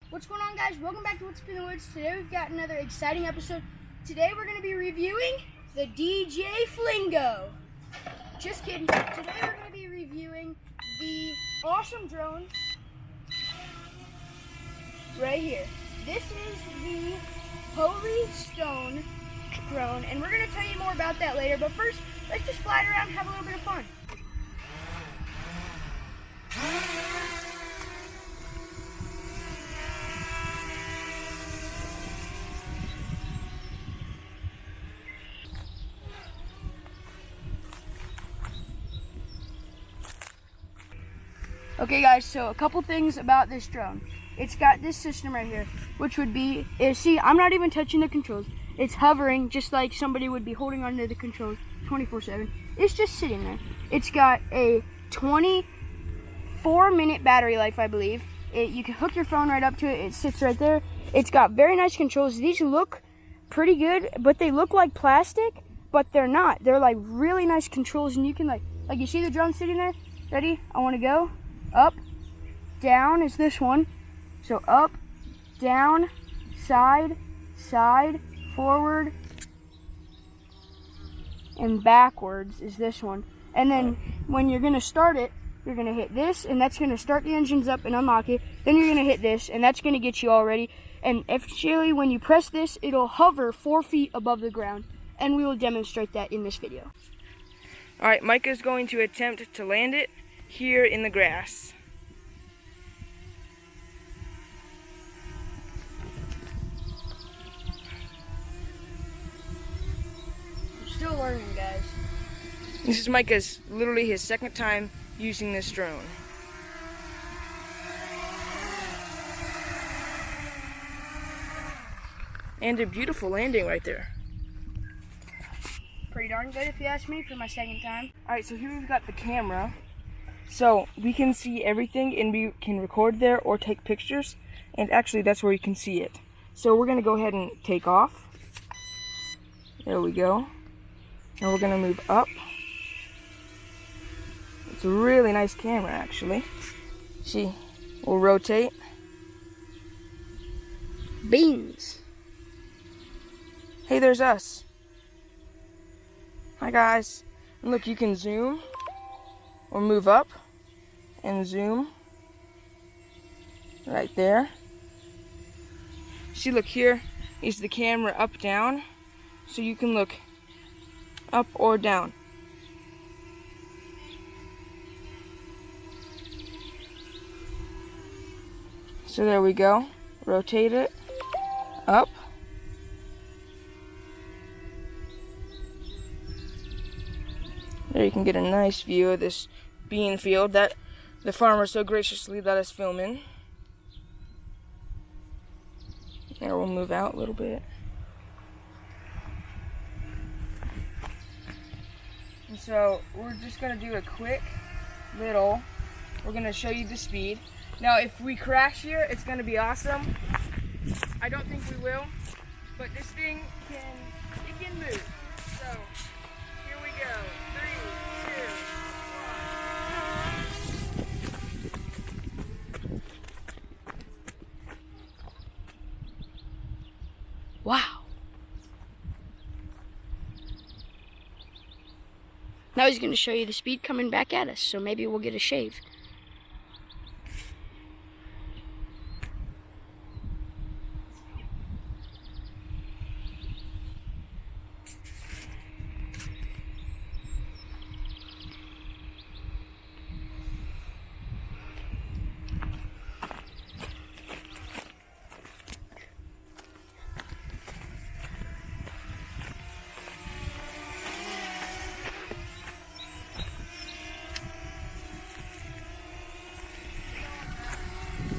What's going on, guys? Welcome back to What's in the Woods. Today we've got another exciting episode. Today we're going to be reviewing the DJ Flingo. Just kidding. Today we're going to be reviewing the awesome drone right here. This is the Holy Stone drone, and we're going to tell you more about that later. But first, let's just fly it around and have a little bit of fun. Okay guys, so a couple things about this drone. It's got this system right here, which would be, see, I'm not even touching the controls. It's hovering just like somebody would be holding onto the controls 24/7. It's just sitting there. It's got a 24-minute battery life, I believe. You can hook your phone right up to it. It sits right there. It's got very nice controls. These look pretty good, but they look like plastic, but they're not. They're like really nice controls, and you can like you see the drone sitting there? Ready? I want to go. Up, down is this one. So up, down, side, side, forward, and backwards is this one. And then when you're gonna start it, you're gonna hit this, and that's gonna start the engines up and unlock it. Then you're gonna hit this, and that's gonna get you all ready. And actually, when you press this, it'll hover 4 feet above the ground. And we will demonstrate that in this video. All right, Micah's going to attempt to land it here in the grass. We're still learning, guys. This is Micah's, literally his second time using this drone. And a beautiful landing right there. Pretty darn good if you ask me for my second time. All right, so here we've got the camera. So we can see everything, and we can record there or take pictures. And actually, that's where you can see it. So we're gonna go ahead and take off. There we go. And we're gonna move up. It's a really nice camera, actually. See, we'll rotate. Beans. Hey, there's us. Hi, guys. And look, you can zoom or move up and zoom right there. See, look, here is the camera up, down, so you can look up or down. So there we go. Rotate it up. There you can get a nice view of this bean field that the farmer so graciously let us film in. There, we'll move out a little bit. And so we're just gonna do a quick little, we're gonna show you the speed. Now if we crash here, it's gonna be awesome. I don't think we will, but this thing can move. So here we go. 3, 2, 1. Wow. Now he's going to show you the speed coming back at us, so maybe we'll get a shave.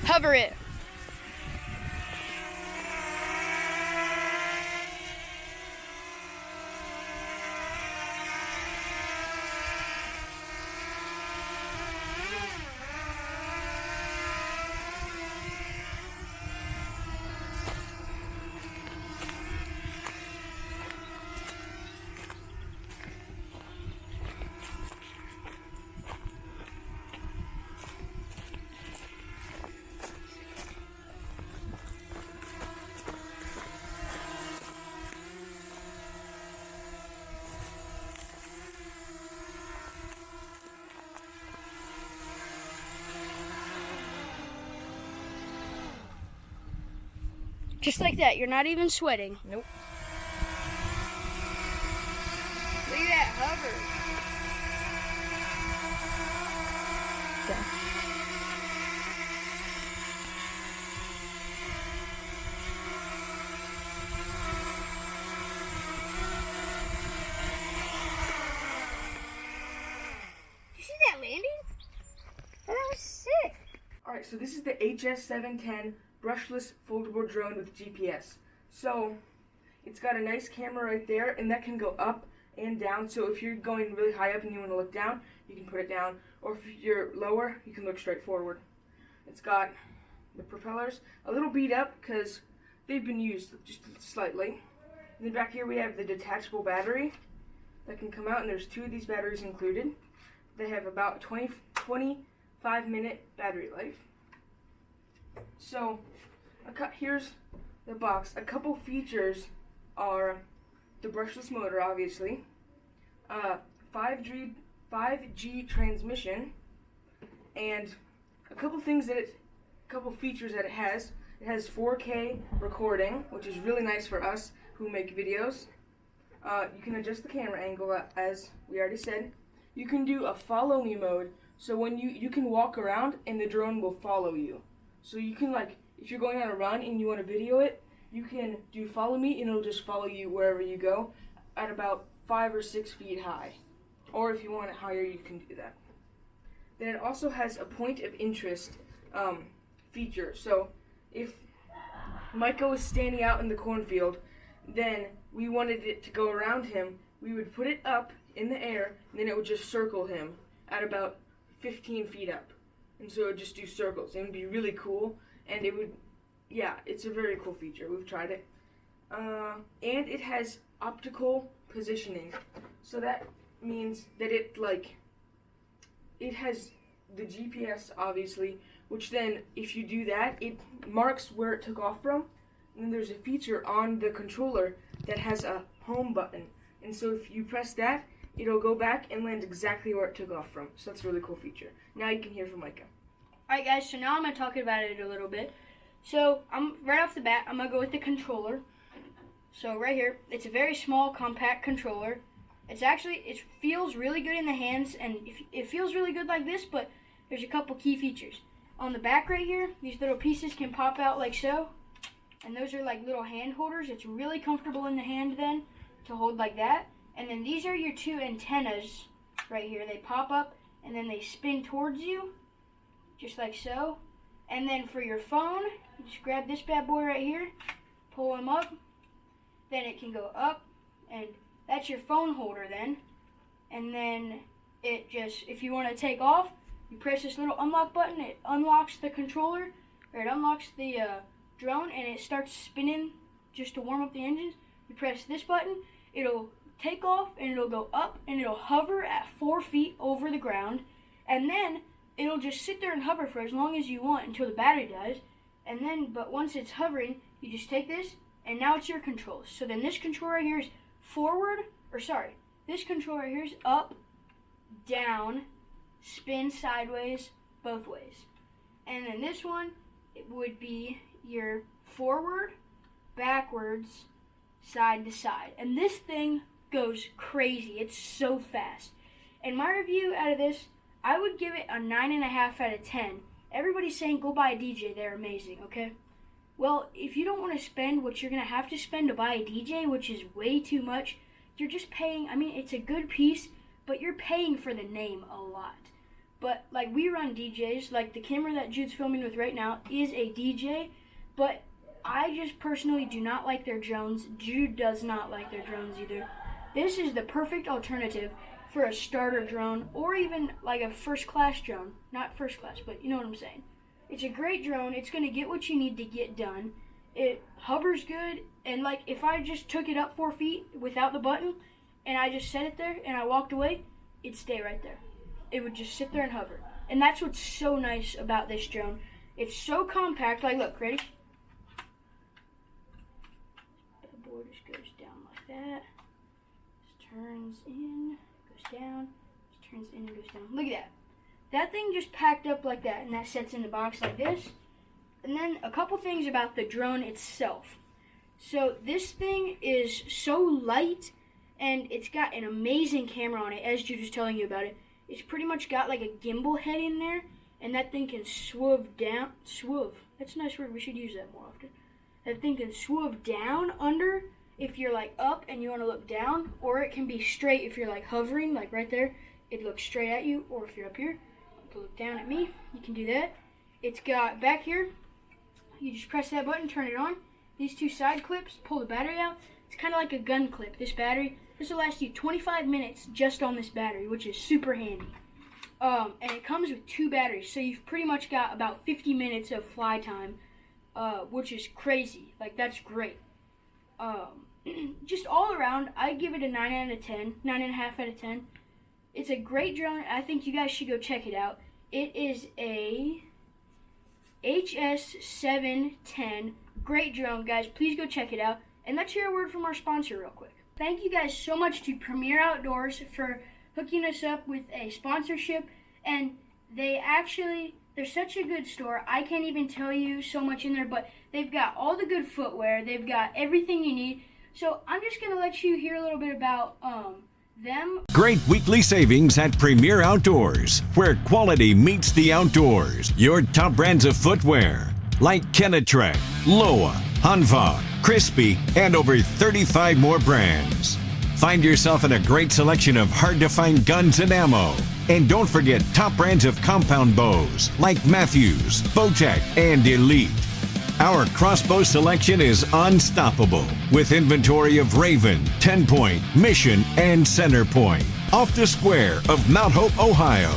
Hover it. Just like that. You're not even sweating. Nope. Look at that hover. Okay. You see that landing? Oh, that was sick. Alright, so this is the HS710 brushless foldable drone with GPS. So, it's got a nice camera right there, and that can go up and down. So if you're going really high up and you want to look down, you can put it down. Or if you're lower, you can look straight forward. It's got the propellers a little beat up because they've been used just slightly. And then back here we have the detachable battery that can come out, and there's 2 of these batteries included. They have about 25-minute battery life. So, here's the box. A couple features are the brushless motor, obviously, 5G transmission, and a couple features that it has. It has 4K recording, which is really nice for us who make videos. You can adjust the camera angle, as we already said. You can do a follow me mode, so when you can walk around and the drone will follow you. So you can, like, if you're going on a run and you want to video it, you can do follow me and it'll just follow you wherever you go at about 5 or 6 feet high. Or if you want it higher, you can do that. Then it also has a point of interest feature. So if Micah was standing out in the cornfield, then we wanted it to go around him, we would put it up in the air, and then it would just circle him at about 15 feet up. And so it would just do circles. It would be really cool, and it would, yeah, it's a very cool feature. We've tried it. And it has optical positioning. So that means that it has the GPS, obviously, which then, if you do that, it marks where it took off from. And then there's a feature on the controller that has a home button. And so if you press that, it'll go back and land exactly where it took off from. So that's a really cool feature. Now you can hear from Micah. Alright guys, so now I'm going to talk about it a little bit. So, right off the bat, I'm going to go with the controller. So right here, it's a very small, compact controller. It feels really good in the hands, and it feels really good like this, but there's a couple key features. On the back right here, these little pieces can pop out like so, and those are like little hand holders. It's really comfortable in the hand then to hold like that. And then these are your 2 antennas right here. They pop up and then they spin towards you, just like so. And then for your phone, you just grab this bad boy right here, pull them up, then it can go up, and that's your phone holder then. And then it just, if you want to take off, you press this little unlock button, it unlocks the controller, or it unlocks the drone, and it starts spinning just to warm up the engines. You press this button, it'll take off, and it'll go up, and it'll hover at 4 feet over the ground, and then it'll just sit there and hover for as long as you want until the battery dies. And then, but once it's hovering, you just take this, and now it's your controls. So then this controller right here is this controller right here is up, down, spin sideways, both ways. And then this one, it would be your forward, backwards, side to side. And this thing goes crazy. It's so fast. And my review out of this, I would give it a 9.5 out of 10. Everybody's saying go buy a DJ. They're amazing, okay? Well, if you don't want to spend what you're going to have to spend to buy a DJ, which is way too much, you're just paying. I mean, it's a good piece, but you're paying for the name a lot. But, like, we run DJs. Like, the camera that Jude's filming with right now is a DJ, but I just personally do not like their drones. Jude does not like their drones either. This is the perfect alternative for a starter drone, or even like a first-class drone. Not first-class, but you know what I'm saying. It's a great drone. It's going to get what you need to get done. It hovers good, and like if I just took it up 4 feet without the button, and I just set it there, and I walked away, it'd stay right there. It would just sit there and hover. And that's what's so nice about this drone. It's so compact. Like, look, ready? The board just goes down like that. Just turns in, goes down, just turns in and goes down. Look at that. That thing just packed up like that, and that sets in the box like this. And then a couple things about the drone itself. So this thing is so light, and it's got an amazing camera on it, as Jude was telling you about it. It's pretty much got like a gimbal head in there, and that thing can swerve down. Swerve. That's a nice word. We should use that more often. That thing can swerve down under if you're like up and you want to look down, or it can be straight if you're like hovering, like right there. It looks straight at you, or if you're up here, you can look down at me. You can do that. It's got back here. You just press that button, turn it on. These two side clips, pull the battery out. It's kind of like a gun clip. This battery, this will last you 25 minutes just on this battery, which is super handy. And it comes with 2 batteries, so you've pretty much got about 50 minutes of fly time, which is crazy. Like, that's great. Just all around, I give it a 9 out of 10, 9.5 out of 10. It's a great drone. I think you guys should go check it out. It is a HS710. Great drone, guys. Please go check it out. And let's hear a word from our sponsor real quick. Thank you guys so much to Premier Outdoors for hooking us up with a sponsorship. And they're such a good store. I can't even tell you so much in there, but they've got all the good footwear. They've got everything you need. So I'm just going to let you hear a little bit about them. Great weekly savings at Premier Outdoors, where quality meets the outdoors. Your top brands of footwear, like Kenetrek, Loa, Hanva, Crispy, and over 35 more brands. Find yourself in a great selection of hard-to-find guns and ammo. And don't forget top brands of compound bows, like Matthews, Bowtech, and Elite. Our crossbow selection is unstoppable, with inventory of Raven, 10-Point, Mission, and Centerpoint. Off the square of Mount Hope, Ohio.